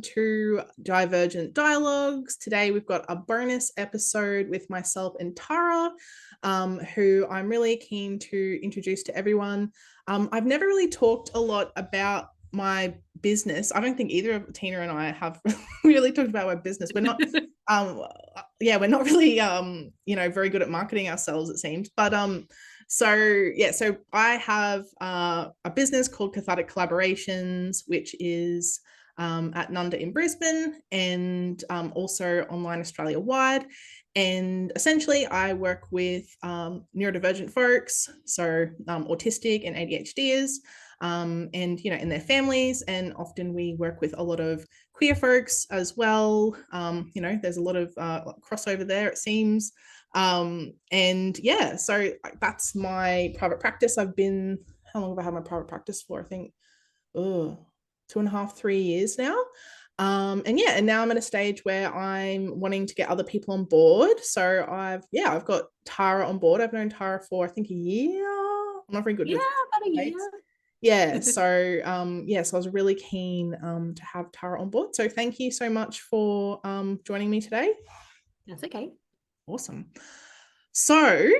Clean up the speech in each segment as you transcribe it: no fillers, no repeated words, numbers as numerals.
To Divergent Dialogues. Today we've got a bonus episode with myself and Tara, who I'm really keen to introduce to everyone. I've never really talked a lot about my business. I don't think either of Tina and I have really talked about our business. We're not we're not really very good at marketing ourselves, it seems. But so I have a business called Cathartic Collaborations, which is at Nunda in Brisbane and also online Australia wide. And essentially, I work with neurodivergent folks, so autistic and ADHDers, and and their families. And often we work with a lot of queer folks as well. There's a lot of crossover there, it seems. So that's my private practice. How long have I had my private practice for? I think 2.5, 3 years now. And now I'm at a stage where I'm wanting to get other people on board. So I've got Tara on board. I've known Tara for I think a year. I'm not very good with about a dates. year. Yeah. So so I was really keen to have Tara on board. So thank you so much for joining me today. That's okay. Awesome. So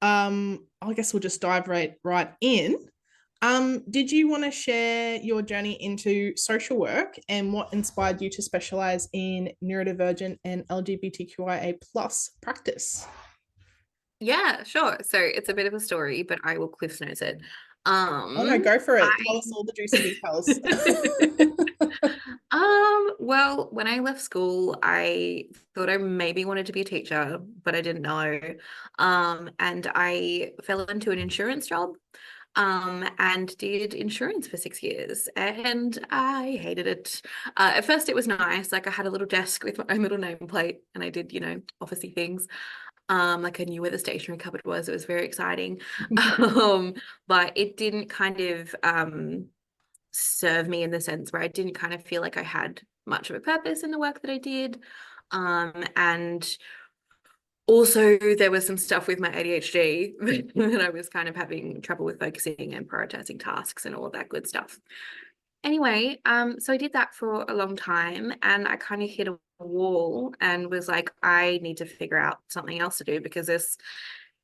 I guess we'll just dive right in. Did you want to share your journey into social work and what inspired you to specialise in neurodivergent and LGBTQIA plus practice? Yeah, sure. So it's a bit of a story, but I will cliff notes it. Oh no, go for it. Tell us all the juicy details. Well, when I left school, I thought I maybe wanted to be a teacher, but I didn't know. And I fell into an insurance job. And did insurance for 6 years, and I hated it. At first, it was nice. Like I had a little desk with my own little nameplate, and I did, officey things. Like I knew where the stationery cupboard was. It was very exciting. But it didn't kind of serve me in the sense where I didn't kind of feel like I had much of a purpose in the work that I did. And also, there was some stuff with my ADHD that I was kind of having trouble with focusing and prioritizing tasks and all of that good stuff. Anyway, so I did that for a long time, and I kind of hit a wall and was like, I need to figure out something else to do because this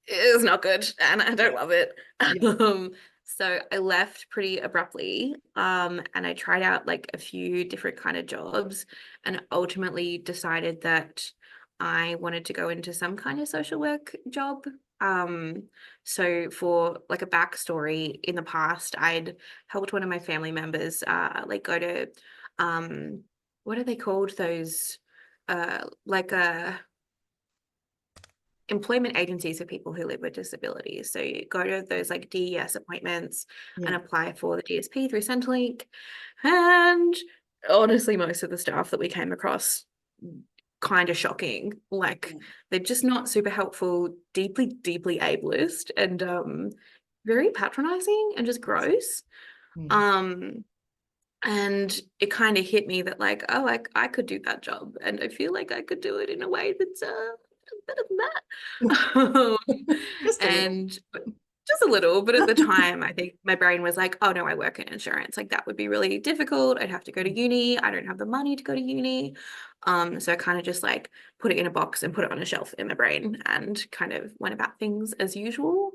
is not good and I don't love it. Yeah. So I left pretty abruptly, and I tried out like a few different kind of jobs and ultimately decided that I wanted to go into some kind of social work job. So for like a backstory, in the past, I'd helped one of my family members like go to what are they called? Those like employment agencies for people who live with disabilities. So you go to those like DES appointments and apply for the DSP through Centrelink. And honestly, most of the staff that we came across, kind of shocking. Like they're just not super helpful, deeply ableist, and very patronizing and just gross. And it kind of hit me that like, oh, like I could do that job, and I feel like I could do it in a way that's better than that. And just a little, but at the time, I think my brain was like, oh no, I work in insurance. Like that would be really difficult. I'd have to go to uni. I don't have the money to go to uni. So I kind of just like put it in a box and put it on a shelf in my brain and kind of went about things as usual.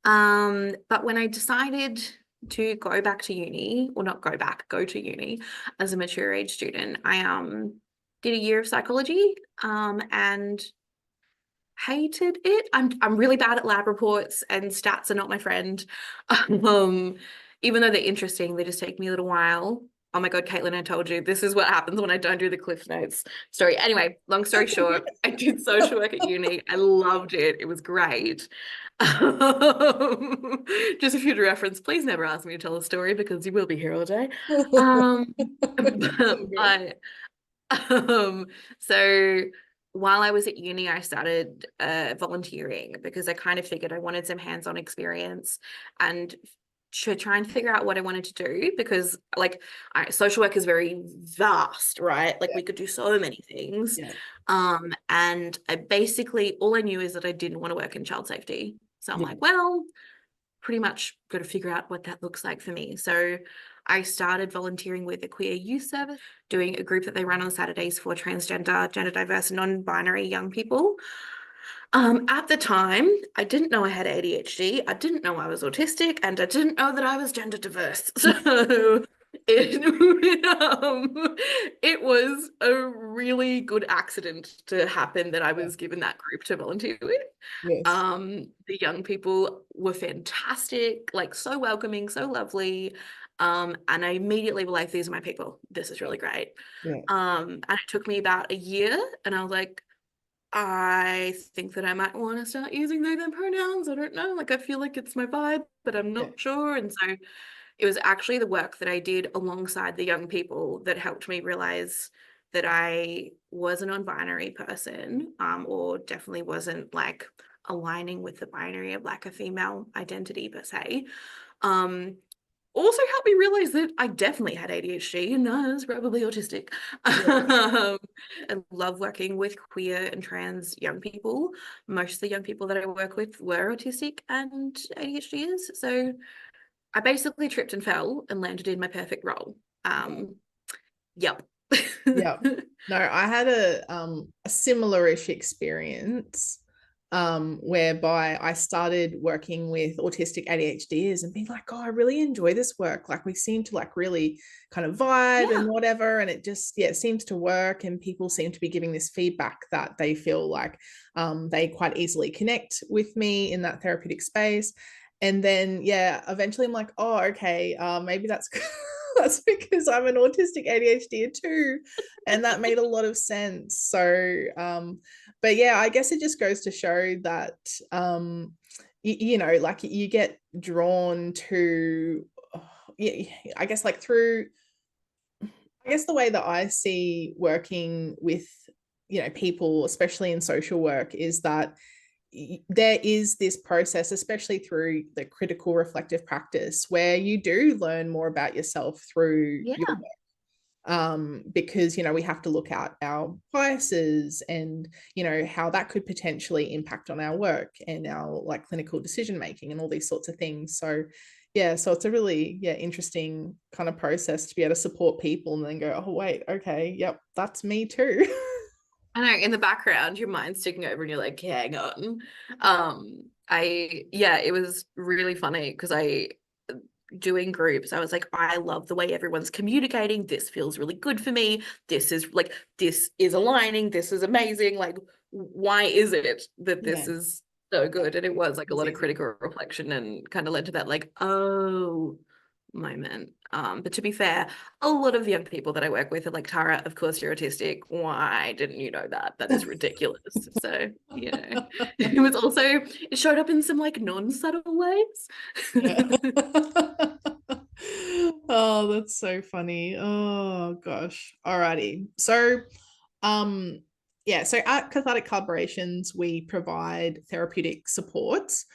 But when I decided to go back to uni, or not go back, go to uni as a mature age student, I did a year of psychology and hated it. I'm really bad at lab reports, and stats are not my friend. Even though they're interesting, they just take me a little while. Oh my God, Caitlin, I told you, this is what happens when I don't do the Cliff Notes story. Anyway, long story short, I did social work at uni. I loved it. It was great. Just a future reference, please never ask me to tell a story because you will be here all day. But so while I was at uni, I started volunteering because I kind of figured I wanted some hands-on experience and to try and figure out what I wanted to do, because like social work is very vast, right? Like we could do so many things. And I basically, all I knew is that I didn't want to work in child safety. So I'm like, well, pretty much got to figure out what that looks like for me. So I started volunteering with a queer youth service, doing a group that they run on Saturdays for transgender, gender diverse, non-binary young people. At the time, I didn't know I had ADHD, I didn't know I was autistic, and I didn't know that I was gender diverse. So it was a really good accident to happen that I was given that group to volunteer with. Yes. The young people were fantastic, like so welcoming, so lovely. And I immediately was like, these are my people. This is really great. Yeah. And it took me about a year, and I was like, I think that I might want to start using they, them pronouns. I don't know. Like, I feel like it's my vibe, but I'm Yeah. not sure. And so it was actually the work that I did alongside the young people that helped me realize that I was a non-binary person, or definitely wasn't like aligning with the binary of like a female identity per se. Um, Also helped me realize that I definitely had ADHD and I was probably autistic. Yeah. I love working with queer and trans young people. Most of the young people that I work with were autistic and ADHDers. So I basically tripped and fell and landed in my perfect role. Yep. Yeah. No, I had a similar-ish experience whereby I started working with autistic ADHDers and being like, oh, I really enjoy this work. Like we seem to like really kind of vibe and Yeah. whatever. And it just, yeah, it seems to work. And people seem to be giving this feedback that they feel like they quite easily connect with me in that therapeutic space. And then, yeah, eventually I'm like, oh, okay, maybe that's that's because I'm an autistic ADHD too. And that made a lot of sense. So, but yeah, I guess it just goes to show that, you know, like you get drawn to, yeah, I guess like through, I guess the way that I see working with, you know, people, especially in social work, is that there is this process, especially through the critical reflective practice, where you do learn more about yourself through your Yeah. because you know we have to look at our biases and you know how that could potentially impact on our work and our like clinical decision making and all these sorts of things. So yeah, so it's a really interesting kind of process to be able to support people and then go, oh wait, okay, yep, that's me too. I know in the background, your mind's ticking over and you're like, hang on. Yeah, it was really funny because I doing groups, I was like, I love the way everyone's communicating. This feels really good for me. This is aligning. This is amazing. Like, why is it that Yeah, this is so good? And it was like a it's lot of easy. critical reflection and kind of led to that, like, oh, moment. But to be fair, a lot of the young people that I work with are like, Tara, of course you're autistic. Why didn't you know that? That is ridiculous. So, it was also, it showed up in some like non-subtle ways. Yeah. Oh, that's so funny. Oh gosh. Alrighty. So, um, yeah, so at Cathartic Collaborations, we provide therapeutic supports.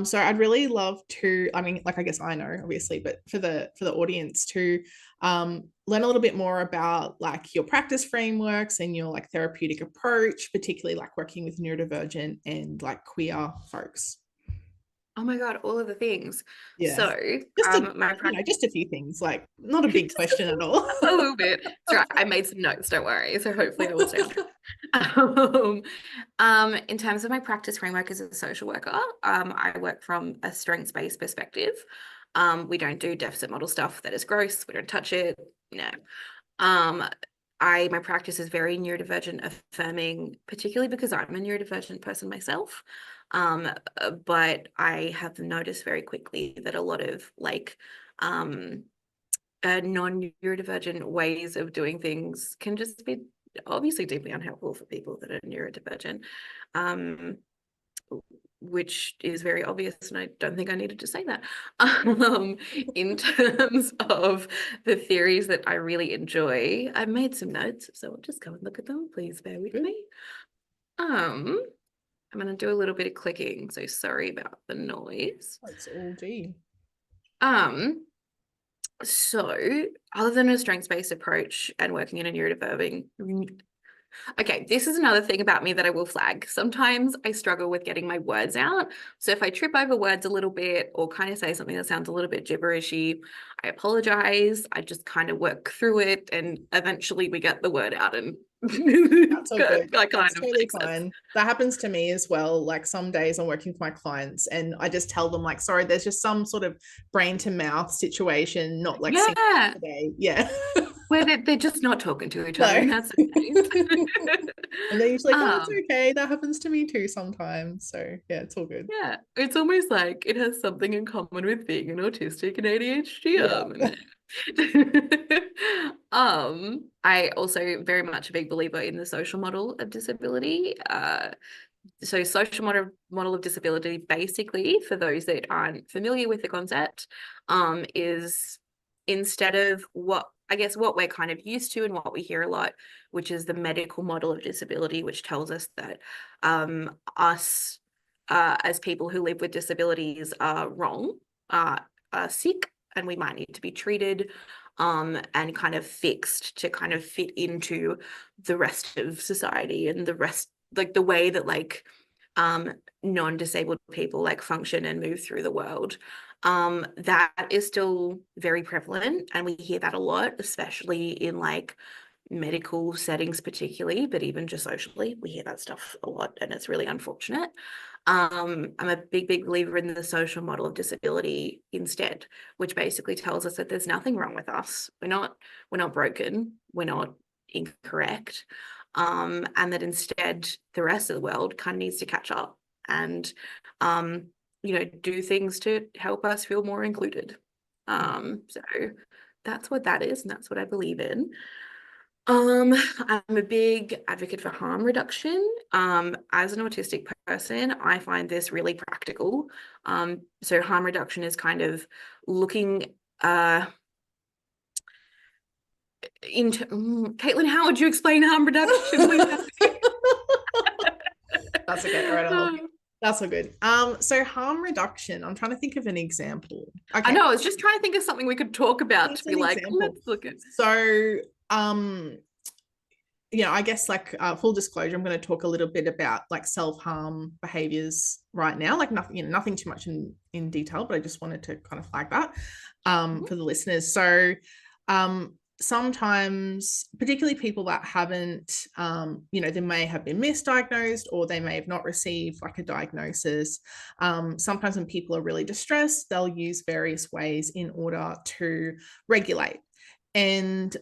So I'd really love to, I mean, like I guess I know, obviously, but for the audience to learn a little bit more about like your practice frameworks and your like therapeutic approach, particularly like working with neurodivergent and like queer folks. Oh my God, all of the things. Yeah. So, Just a, my you know, practice, just a few things, like not a big just question at all. a little bit. It's right. I made some notes, don't worry. So hopefully they will stay on track. Um, in terms of my practice framework as a social worker, I work from a strengths-based perspective. We don't do deficit model stuff that is gross. We don't touch it. No. Um, my practice is very neurodivergent affirming, particularly because I'm a neurodivergent person myself. But I have noticed very quickly that a lot of like non-neurodivergent ways of doing things can just be obviously deeply unhelpful for people that are neurodivergent. Um, which is very obvious, and I don't think I needed to say that. In terms of the theories that I really enjoy, I've made some notes, so I'll just go and look at them. Please bear with Good. me. I'm going to do a little bit of clicking, so sorry about the noise. That's all G. Um, so other than a strengths-based approach and working in a neurodiverging Okay, this is another thing about me that I will flag. Sometimes I struggle with getting my words out. So if I trip over words a little bit or kind of say something that sounds a little bit gibberishy, I apologize. I just kind of work through it and eventually we get the word out and That's all good. I kind That's of totally make sense. fine. That happens to me as well. Like some days I'm working with my clients and I just tell them, like, sorry, there's just some sort of brain to mouth situation, not like synced Yeah, today. Yeah. where they're just not talking to each other No. and that's okay. And they're usually like, oh, it's um, okay. That happens to me too sometimes. So yeah, it's all good. yeah, it's almost like it has something in common with being an autistic and ADHD. Yeah. I also very much a big believer in the social model of disability. So social model of disability, basically, for those that aren't familiar with the concept, is instead of what we're kind of used to and what we hear a lot, which is the medical model of disability, which tells us that us as people who live with disabilities are wrong, are sick, and we might need to be treated and kind of fixed to kind of fit into the rest of society and the rest, like the way that like non-disabled people like function and move through the world. That is still very prevalent, and we hear that a lot, especially in like medical settings particularly, but even just socially we hear that stuff a lot, and it's really unfortunate. I'm a big believer in the social model of disability instead, which basically tells us that there's nothing wrong with us. We're not broken, we're not incorrect, and that instead the rest of the world kind of needs to catch up and do things to help us feel more included. So that's what that is, and that's what I believe in. I'm a big advocate for harm reduction. As an autistic person, I find this really practical. So harm reduction is kind of looking into Caitlin, how would you explain harm reduction? Please help me. That's okay. All right, I'll help you. That's all good. So harm reduction. I'm trying to think of an example. I Okay, know, I was just trying to think of something we could talk about to that's be an like, example. let's look at. So I guess like full disclosure, I'm going to talk a little bit about like self-harm behaviors right now, like nothing, nothing too much in detail, but I just wanted to kind of flag that for the listeners. So sometimes, particularly people that haven't, they may have been misdiagnosed or they may have not received like a diagnosis. Sometimes when people are really distressed, they'll use various ways in order to regulate. And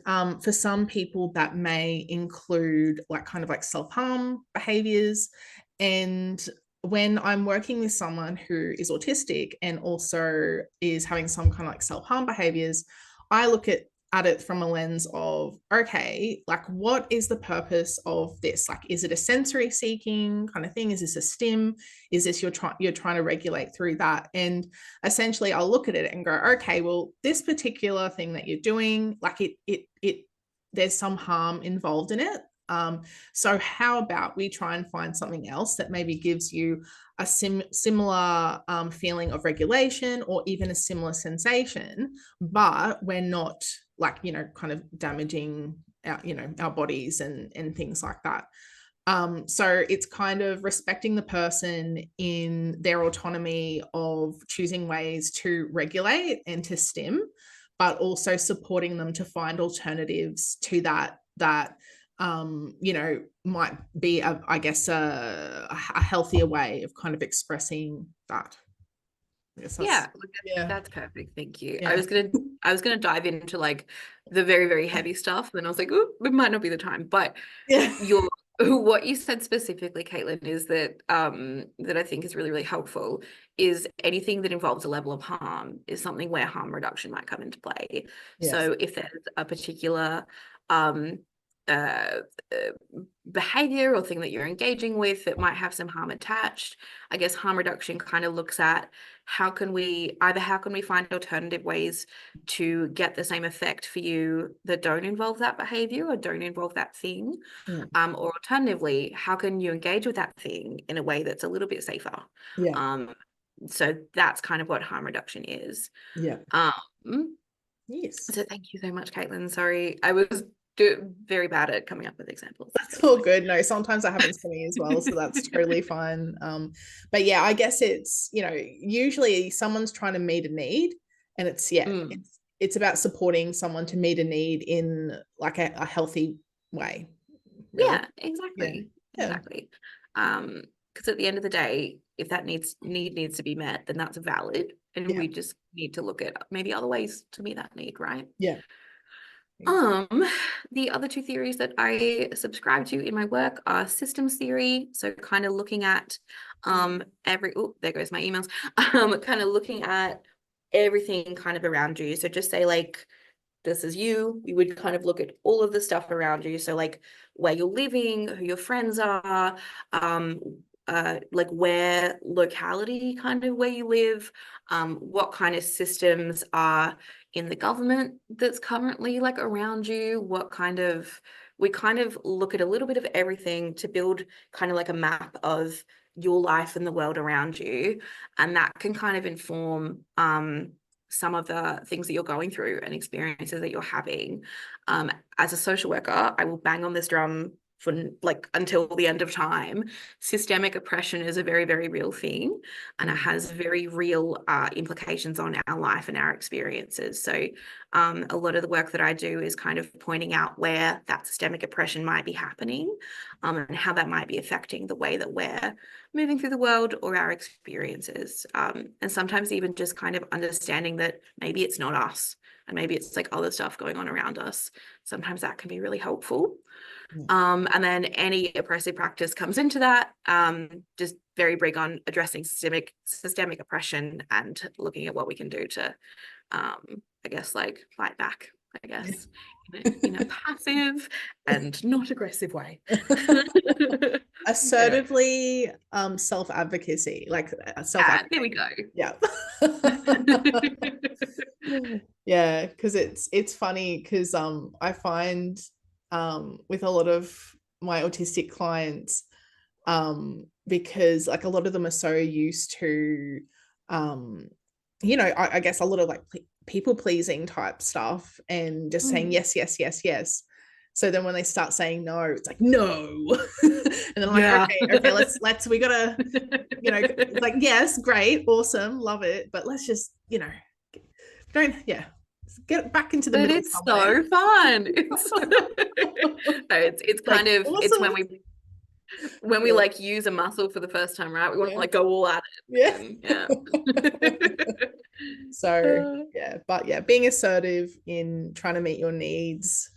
for some people, that may include like kind of like self-harm behaviors. And when I'm working with someone who is autistic and also is having some kind of like self-harm behaviors, I look at it from a lens of, okay, like what is the purpose of this? Like, is it a sensory seeking kind of thing? Is this a stim? Is this you're trying to regulate through that? And essentially I'll look at it and go, okay, well, this particular thing that you're doing, like it there's some harm involved in it. So how about we try and find something else that maybe gives you a similar feeling of regulation or even a similar sensation, but we're not like, kind of damaging our bodies and things like that. So it's kind of respecting the person in their autonomy of choosing ways to regulate and to stim, but also supporting them to find alternatives to that might be I guess a healthier way of kind of expressing that. I guess Yeah, yeah. that's perfect. Thank you. I Yeah. was gonna dive into like the very heavy stuff, and I was like, oh, it might not be the time. But Yeah. what you said specifically, Caitlin, is that that I think is really helpful is anything that involves a level of harm is something where harm reduction might come into play. Yes. So if there's a particular um uh, behavior or thing that you're engaging with that might have some harm attached, I guess harm reduction kind of looks at how can we find alternative ways to get the same effect for you that don't involve that behavior or don't involve that thing, Yeah. or alternatively, how can you engage with that thing in a way that's a little bit safer? Yeah. So that's kind of what harm reduction is. Yeah. Um, Yes. so thank you so much, Caitlin. Sorry, I was very bad at coming up with examples. That's all good. No, sometimes that happens to me as well, so that's totally fine. But yeah, I guess it's, usually someone's trying to meet a need, and it's about supporting someone to meet a need in like a healthy way, really. Yeah, Yeah. exactly. Yeah. Exactly. Because at the end of the day, if that need needs to be met, then that's valid. And Yeah. we just need to look at maybe other ways to meet that need, right? Yeah. Um, the other two theories that I subscribe to in my work are systems theory. So kind of looking at there goes my emails. Kind of looking at everything kind of around you. So just say like this is you, we would kind of look at all of the stuff around you. So like where you're living, who your friends are, like where locality kind of where you live, what kind of systems are in the government that's currently like around you, we kind of look at a little bit of everything to build kind of like a map of your life and the world around you. And that can kind of inform some of the things that you're going through and experiences that you're having. As a social worker, I will bang on this drum for like until the end of time. Systemic oppression is a very, very real thing, and it has very real implications on our life and our experiences. So a lot of the work that I do is kind of pointing out where that systemic oppression might be happening, and how that might be affecting the way that we're moving through the world or our experiences. And sometimes even just kind of understanding that maybe it's not us and maybe it's like other stuff going on around us. Sometimes that can be really helpful. And then any oppressive practice comes into that, just very big on addressing systemic oppression and looking at what we can do to, I guess, like fight back, I guess, in a passive and not aggressive way. Assertively, self-advocacy, like There we go. Yeah. Yeah, because it's funny because I find with a lot of my autistic clients, because like a lot of them are so used to I guess a lot of like people pleasing type stuff and just saying yes, yes, yes, yes. So then when they start saying no, it's like no. And then I'm like, okay, let's we gotta, it's like, yes, great, awesome, love it, but let's just, don't, yeah, get back into the But middle it's somewhere. so fun. It's Like kind of it's awesome. when we Yeah. like use a muscle for the first time, right? We want to Yeah. like go all at Yeah. it. Yeah. So yeah, but yeah, being assertive in trying to meet your needs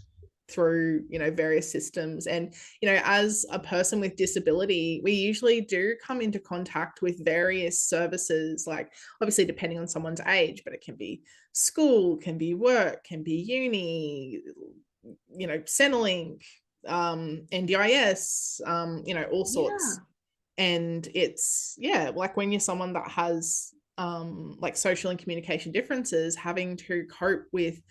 through various systems. And as a person with disability, we usually do come into contact with various services, like obviously depending on someone's age, but it can be school, can be work, can be uni, Centrelink, NDIS, all sorts. Yeah. And it's, yeah, like when you're someone that has like social and communication differences, having to cope with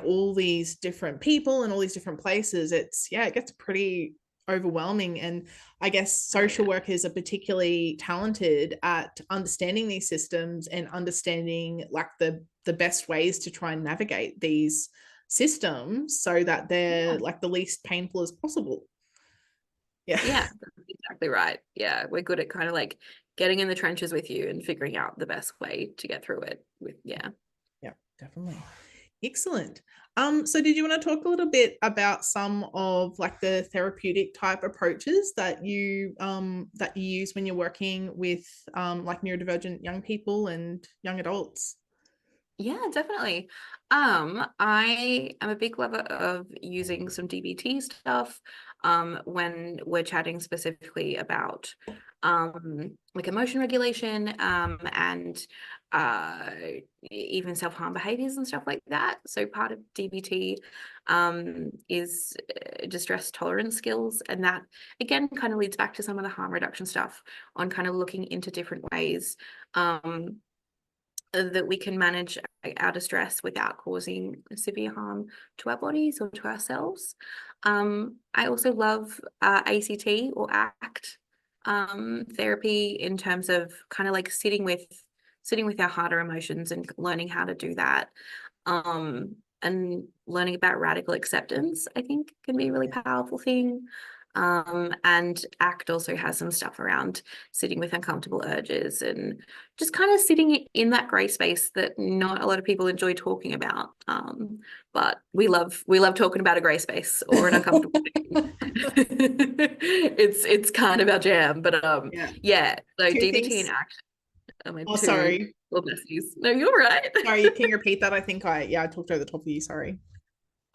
all these different people and all these different places, it gets pretty overwhelming. And I guess social workers are particularly talented at understanding these systems and understanding like the best ways to try and navigate these systems so that they're like the least painful as possible. Yeah, that's exactly right. Yeah, we're good at kind of like getting in the trenches with you and figuring out the best way to get through it Yeah, definitely. Excellent. So did you want to talk a little bit about some of like the therapeutic type approaches that you use when you're working with like neurodivergent young people and young adults? Yeah, definitely. I am a big lover of using some DBT stuff when we're chatting specifically about like emotion regulation and uh, even self-harm behaviors and stuff like that. So part of DBT is distress tolerance skills, and that again kind of leads back to some of the harm reduction stuff on kind of looking into different ways that we can manage our distress without causing severe harm to our bodies or to ourselves. I also love ACT or ACT therapy in terms of kind of like sitting with our harder emotions and learning how to do that. and learning about radical acceptance, I think, can be a really powerful thing. And ACT also has some stuff around sitting with uncomfortable urges and just kind of sitting in that grey space that not a lot of people enjoy talking about. But we love talking about a grey space or an uncomfortable thing. It's kind of our jam. But yeah. So Two DBT and things. ACT are my Oh, two sorry. little besties. No, you're right. Sorry, can you repeat that? I think I talked over the top of you. Sorry.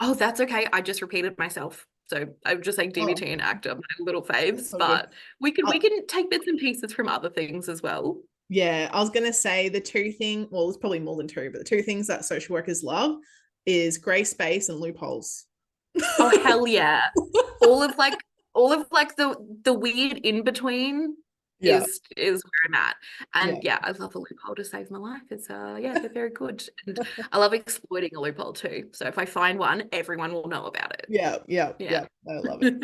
Oh, that's okay. I just repeated myself. So I'm just saying Oh, DBT and ACT are my little that's faves, so good. but we Uh, can take bits and pieces from other things as well. yeah, I was gonna say the two thing. Well, there's probably more than two, but the two things that social workers love is grey space and loopholes. Oh, hell yeah. All of like the weird in between Yeah, is where I'm at. yeah, And yeah, I love a loophole to save my life. It's yeah, they're very good. And I love exploiting a loophole too. So if I find one, everyone will know about it. yeah, yeah, Yeah. yeah. I love it.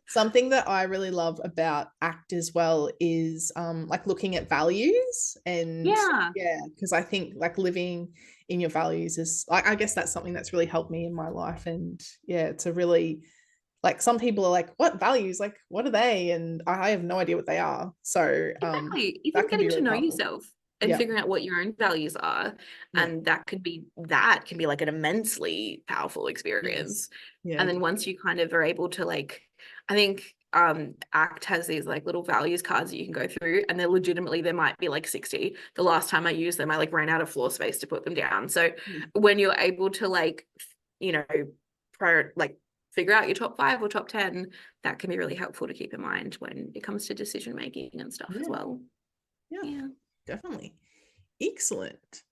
Something that I really love about ACT as well is like looking at values and Yeah. yeah, because I think like living in your values is like I guess that's something that's really helped me in my life. And yeah, it's a really like some people are like, what values? Like, what are they? And I have no idea what they are. So Exactly. Even that can be getting to really know powerful. yourself and Yeah, figuring out what your own values are. yeah, And that can be like an immensely powerful yes, experience. yeah, And then once you kind of are able to like, I think ACT has these like little values cards that you can go through, and they're legitimately there might be like 60. The last time I used them, I like ran out of floor space to put them down. So yeah, when you're able to like, you know, prior like figure out your top 5 or top 10, that can be really helpful to keep in mind when it comes to decision making and stuff as yeah, well. yeah, Yeah. definitely. Excellent.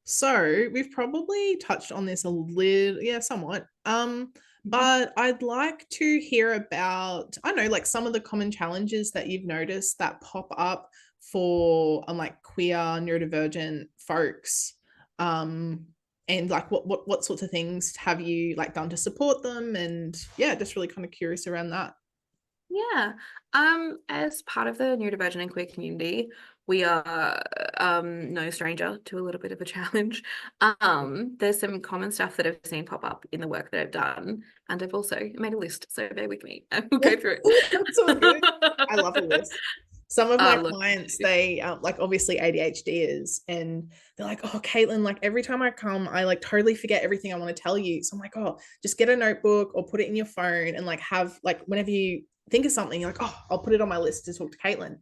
So we've probably touched on this a little, yeah, somewhat. But I'd like to hear about, I don't know, like some of the common challenges that you've noticed that pop up for like queer neurodivergent folks. Um, and like what sorts of things have you like done to support them? And yeah, just really kind of curious around that. Yeah. As part of the neurodivergent and queer community, we are no stranger to a little bit of a challenge. There's some common stuff that I've seen pop up in the work that I've done, and I've also made a list, so bear with me and we'll go through That's all good. I love a it. list. Some of I my love clients, it. they like obviously ADHD is, and they're like, oh, Caitlin, like every time I come, I like totally forget everything I want to tell you. So I'm like, oh, just get a notebook or put it in your phone and like have like whenever you think of something, you're like, oh, I'll put it on my list to talk to Caitlin.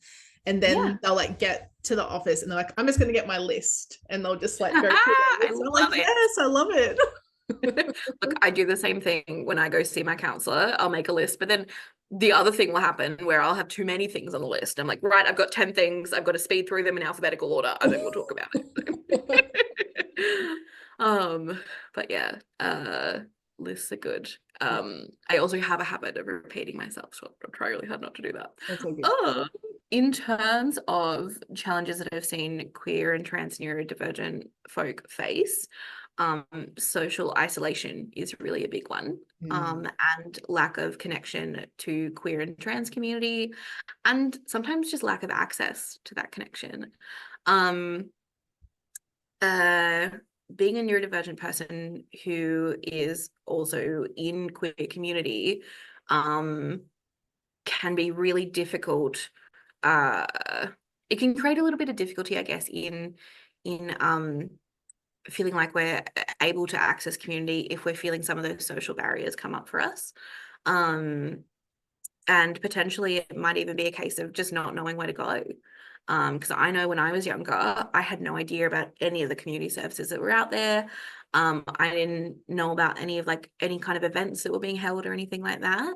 And Yeah. then they'll like get to the office and they're like, I'm just gonna get my list. And they'll just like go through their I list. And I'm like, love it. yes, I love it. Look, I do the same thing when I go see my counselor. I'll make a list, but then the other thing will happen where I'll have too many things on the list. I'm like, right, I've got 10 things. I've got to speed through them in alphabetical order, and then we'll talk about it. um, but yeah, lists are good. Yeah, I also have a habit of repeating myself, so I'm trying really hard not to do that. that's all good. Oh, in terms of challenges that I've seen queer and trans neurodivergent folk face, social isolation is really a big one, Mm, and lack of connection to queer and trans community, and sometimes just lack of access to that connection. Um, uh, Being a neurodivergent person who is also in queer community, can be really difficult. Uh, it can create a little bit of difficulty, I guess, in feeling like we're able to access community if we're feeling some of those social barriers come up for us. Um, and potentially it might even be a case of just not knowing where to go. Because I know when I was younger, I had no idea about any of the community services that were out there. I didn't know about any of like any kind of events that were being held or anything like that.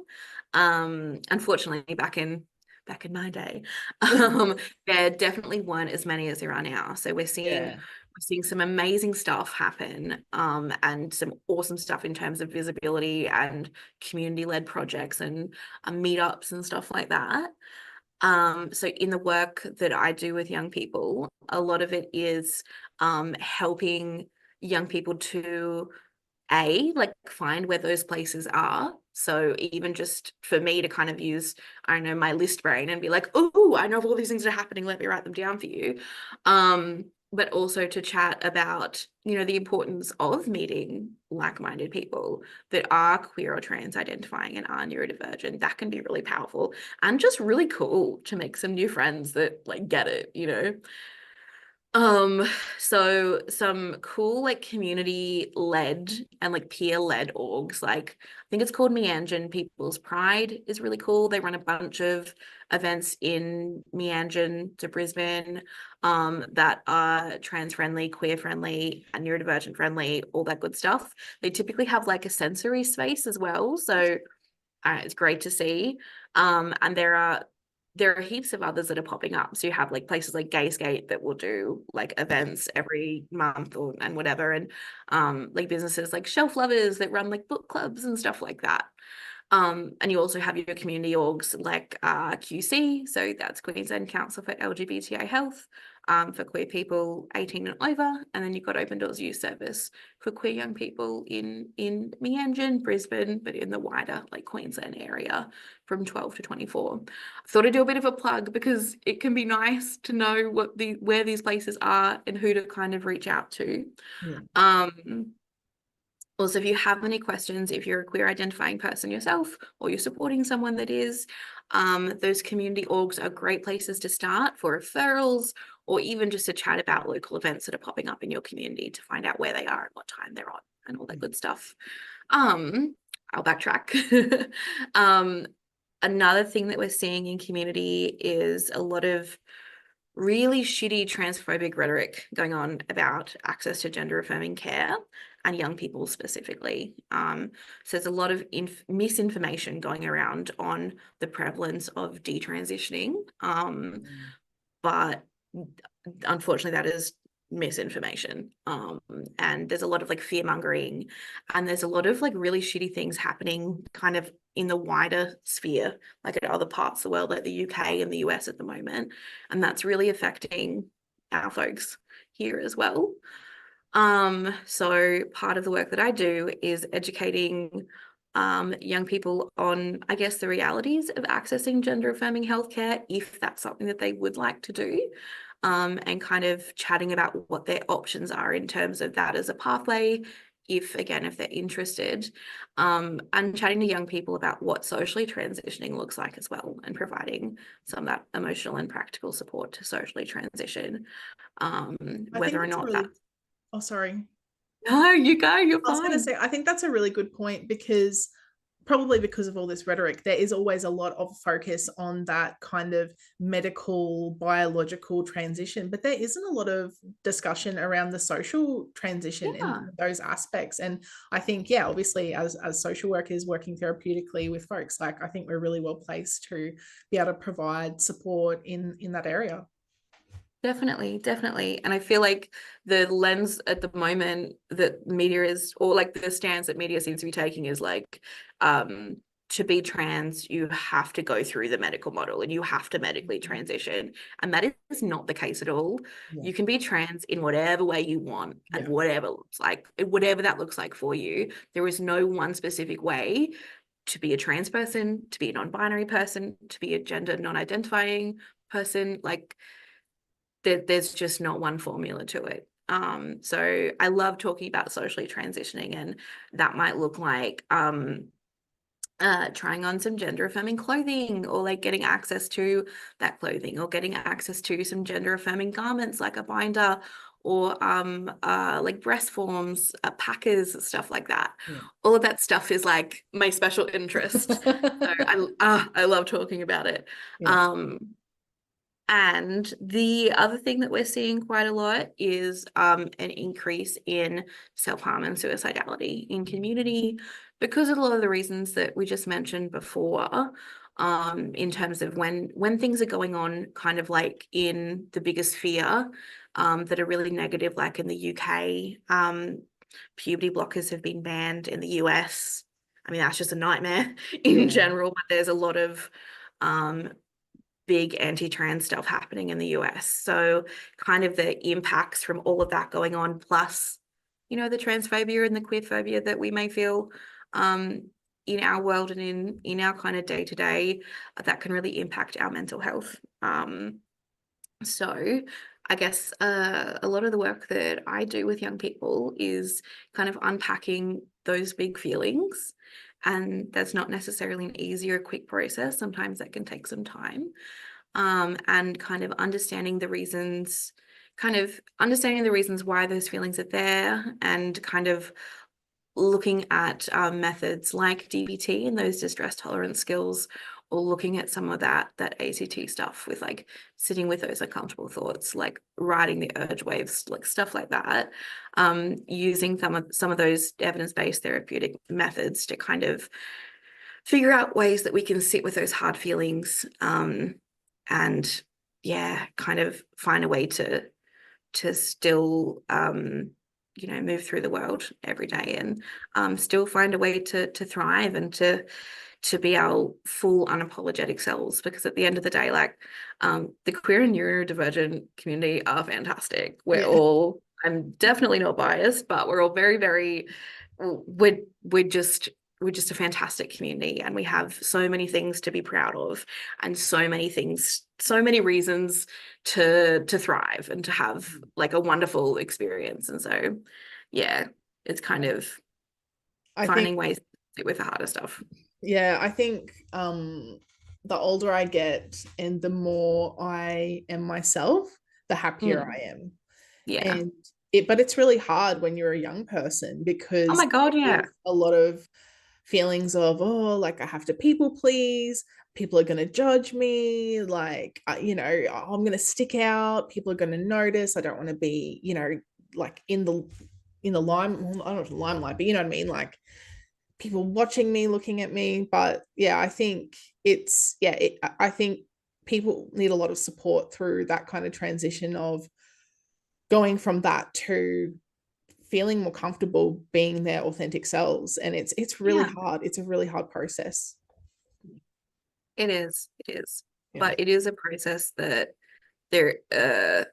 Unfortunately, back in my day, there definitely weren't as many as there are now. So yeah. we're seeing some amazing stuff happen, and some awesome stuff in terms of visibility and community-led projects and meetups and stuff like that. So in the work that I do with young people, a lot of it is helping young people to like find where those places are. So even just for me to kind of use, I don't know, my list brain and be like, oh, I know all these things are happening. Let me write them down for you. but also to chat about, you know, the importance of meeting like-minded people that are queer or trans identifying and are neurodivergent. That can be really powerful and just really cool to make some new friends that like get it, you know. So some cool like community-led and like peer-led orgs, like I think it's called Meanjin People's Pride is really cool. They run a bunch of events in Meanjin to Brisbane that are trans-friendly, queer-friendly, and neurodivergent-friendly, all that good stuff. They typically have like a sensory space as well, so it's great to see. And there are heaps of others that are popping up. So you have like places like Gaysgate that will do like events every month and whatever, and like businesses like Shelf Lovers that run like book clubs and stuff like that. And you also have your community orgs like QC, so that's Queensland Council for LGBTI Health, for queer people 18 and over, and then you've got Open Doors Youth Service for queer young people in Meanjin, Brisbane, but in the wider like Queensland area from 12 to 24. I thought I'd do a bit of a plug because it can be nice to know where these places are and who to kind of reach out to. Yeah. Also, if you have any questions, if you're a queer identifying person yourself or you're supporting someone that is, those community orgs are great places to start for referrals or even just to chat about local events that are popping up in your community to find out where they are and what time they're on and all that good stuff. I'll backtrack. Another thing that we're seeing in community is a lot of really shitty transphobic rhetoric going on about access to gender affirming care and young people specifically. So there's a lot of misinformation going around on the prevalence of detransitioning, but unfortunately that is misinformation, and there's a lot of like fear mongering, and there's a lot of like really shitty things happening kind of in the wider sphere, like at other parts of the world, like the UK and the US at the moment, and that's really affecting our folks here as well. So part of the work that I do is educating young people on, I guess, the realities of accessing gender affirming healthcare, if that's something that they would like to do, and kind of chatting about what their options are in terms of that as a pathway, if they're interested, and chatting to young people about what socially transitioning looks like as well, and providing some of that emotional and practical support to socially transition, I think whether or that's a not really, that. oh, sorry. No, you go, you're I was going to fine. say, I think that's a really good point because probably because of all this rhetoric, there is always a lot of focus on that kind of medical, biological transition, but there isn't a lot of discussion around the social transition in Yeah. those aspects. And I think, yeah, obviously, as social workers working therapeutically with folks, like I think we're really well placed to be able to provide support in that area. Definitely, definitely. And I feel like the lens at the moment that media is, or like the stance that media seems to be taking is like, to be trans, you have to go through the medical model and you have to medically transition. And that is not the case at all. Yeah. You can be trans in whatever way you want and Yeah. whatever that looks like for you. There is no one specific way to be a trans person, to be a non-binary person, to be a gender non-identifying person. Like, there's just not one formula to it. So I love talking about socially transitioning, and that might look like trying on some gender affirming clothing, or like getting access to that clothing, or getting access to some gender affirming garments like a binder, or like breast forms, packers, stuff like that. Yeah. All of that stuff is like my special interest. So I love talking about it. Yeah. And the other thing that we're seeing quite a lot is an increase in self-harm and suicidality in community because of a lot of the reasons that we just mentioned before, in terms of when things are going on kind of like in the biggest sphere, that are really negative, like in the UK, puberty blockers have been banned in the US. I mean, that's just a nightmare in Yeah. general, but there's a lot of big anti-trans stuff happening in the US. So kind of the impacts from all of that going on, plus, you know, the transphobia and the queerphobia that we may feel in our world and in our kind of day-to-day, that can really impact our mental health. So I guess a lot of the work that I do with young people is kind of unpacking those big feelings. And that's not necessarily an easy or quick process. Sometimes that can take some time. And kind of understanding the reasons why those feelings are there, and kind of looking at methods like DBT and those distress tolerance skills, or looking at some of that ACT stuff with like sitting with those uncomfortable thoughts, like riding the urge waves, like stuff like that, using some of those evidence-based therapeutic methods to kind of figure out ways that we can sit with those hard feelings, and yeah, kind of find a way to still move through the world every day, and still find a way to thrive and to be our full unapologetic selves. Because at the end of the day, like, the queer and neurodivergent community are fantastic. Yeah. I'm definitely not biased, but we're all very, very, we're just a fantastic community, and we have so many things to be proud of, and so many reasons to thrive and to have like a wonderful experience. And so yeah, it's kind of I think, finding ways to sit with the harder stuff. yeah, I think the older I get and the more I am myself, the happier Mm, I am. yeah. And but it's really hard when you're a young person Oh because my God, yeah. there's a lot of feelings of, oh, like I have to people please, people are going to judge me, like I'm going to stick out, people are going to notice, I don't want to be, like in the lime, well, I don't know if limelight, but you know what I mean, like people watching me, looking at me. But yeah, I think I think people need a lot of support through that kind of transition of going from that to feeling more comfortable being their authentic selves. And it's really Yeah, hard, it's a really hard process. it is, Yeah. but it is a process that there that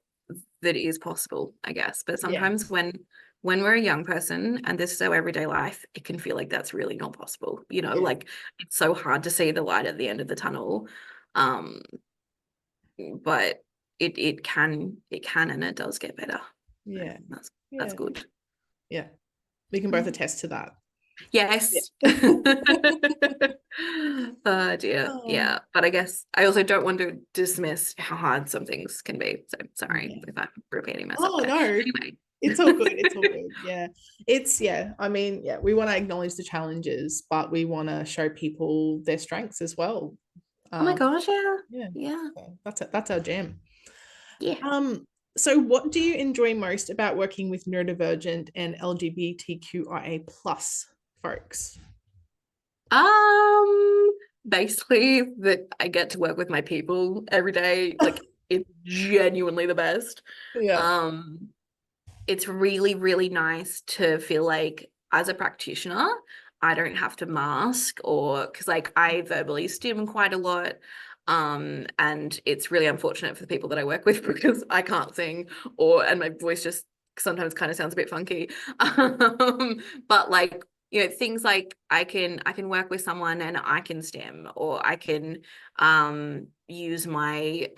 is possible, I guess. But Yeah. sometimes when we're a young person and this is our everyday life, it can feel like that's really not possible, Yeah. like it's so hard to see the light at the end of the tunnel. um but it can and it does get better. So Yeah. that's Yeah. good. Yeah. We can both attest to that. Yeah. Yes. Oh dear. Oh, Yeah. But I guess I also don't want to dismiss how hard some things can be. So sorry yeah. if I'm repeating myself Oh there. no, Anyway. it's all good. It's all good. Yeah. Yeah. I mean, yeah, we want to acknowledge the challenges, but we want to show people their strengths as well. Oh my Um, gosh, yeah. yeah. Yeah. So that's our jam. Yeah. So what do you enjoy most about working with neurodivergent and LGBTQIA plus folks? Um, Basically that I get to work with my people every day. Like it's genuinely the best. Yeah. Um, it's really, really nice to feel like as a practitioner, I don't have to mask, or because like I verbally stim quite a lot. And it's really unfortunate for the people that I work with because I can't sing, and my voice just sometimes kind of sounds a bit funky. But like, things like I can work with someone and I can stim, or I can use my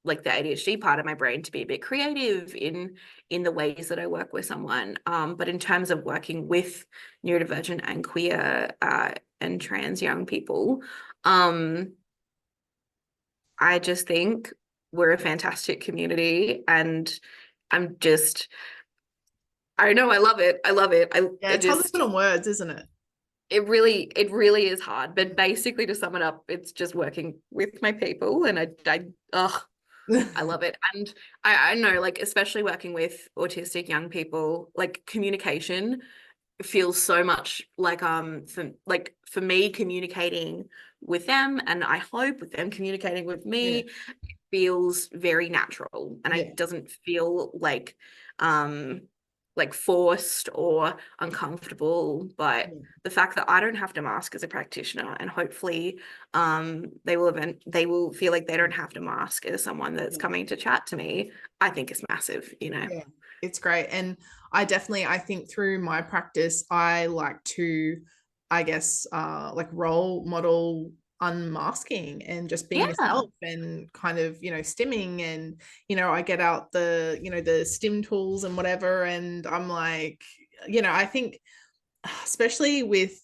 like the ADHD part of my brain to be a bit creative in the ways that I work with someone. But in terms of working with neurodivergent and queer and trans young people, I just think we're a fantastic community, and I'm just, I don't know, I love it. I love it. Yeah, it's hard to put on words, isn't it? It really is hard. But basically, to sum it up, it's just working with my people, and I love it. And I know, like, especially working with autistic young people, like communication feels so much like for me communicating with them, and I hope with them communicating with Yeah. me, feels very natural, and Yeah. it doesn't feel like forced or uncomfortable. But Yeah. the fact that I don't have to mask as a practitioner, and hopefully they will feel like they don't have to mask as someone that's Yeah. coming to chat to me, I think is massive. Yeah, it's great. And I think through my practice, I like to, I guess, like role model unmasking and just being Yeah. yourself and kind of, stimming. And, I get out the, the stim tools and whatever. And I'm like, I think especially with,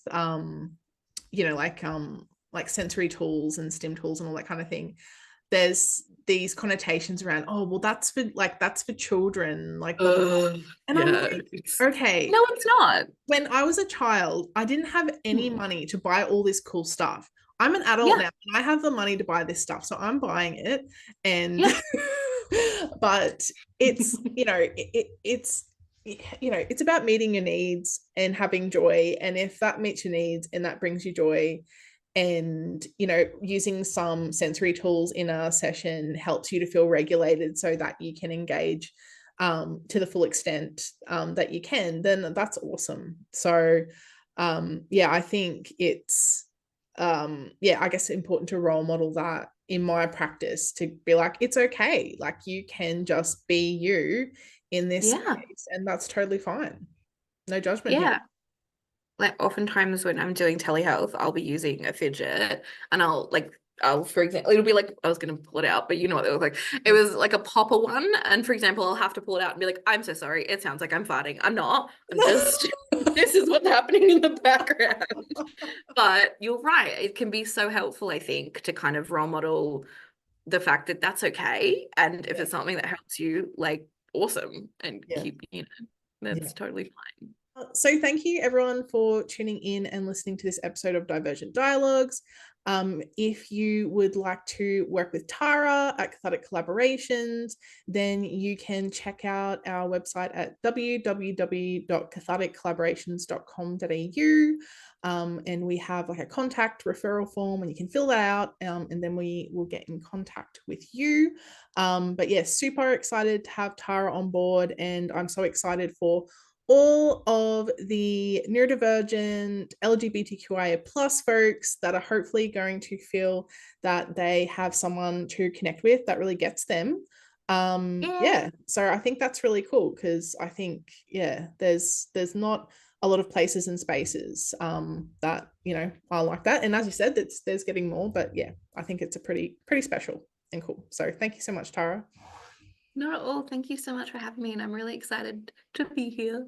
like sensory tools and stim tools and all that kind of thing, there's these connotations around, oh, well, that's for children, like blah, blah, blah. And I'm Yeah. like, okay, No, it's not. when I was a child, I didn't have any money to buy all this cool stuff. I'm an adult Yeah. now and I have the money to buy this stuff. So I'm buying it. And, Yeah. but it's, it's about meeting your needs and having joy. And if that meets your needs and that brings you joy, and using some sensory tools in a session helps you to feel regulated so that you can engage to the full extent that you can, then that's awesome. So yeah, I think it's I guess important to role model that in my practice, to be like, it's okay, like you can just be you in this Yeah. space, and that's totally fine. No judgment here. Yeah. Like oftentimes when I'm doing telehealth, I'll be using a fidget and I'll, for example, it'll be like, I was going to pull it out, but you know what it was like. It was like a popper one. And for example, I'll have to pull it out and be like, I'm so sorry. It sounds like I'm farting. I'm not. I'm just, this is what's happening in the background. But you're right. It can be so helpful, I think, to kind of role model the fact that that's okay. And if it's something that helps you, like, awesome. And Yeah. keep, Yeah. that's totally fine. So thank you everyone for tuning in and listening to this episode of Divergent Dialogues. If you would like to work with Tara at Cathartic Collaborations, then you can check out our website at www.catharticcollaborations.com.au. And we have like a contact referral form and you can fill that out, and then we will get in contact with you. But yeah, super excited to have Tara on board, and I'm so excited for all of the neurodivergent LGBTQIA plus folks that are hopefully going to feel that they have someone to connect with that really gets them. Yeah. Yeah, so I think that's really cool, because I think, yeah, there's not a lot of places and spaces that are like that. And as you said, there's getting more, but yeah, I think it's a pretty special and cool. So thank you so much, Tara. Not at all. Thank you so much for having me, and I'm really excited to be here.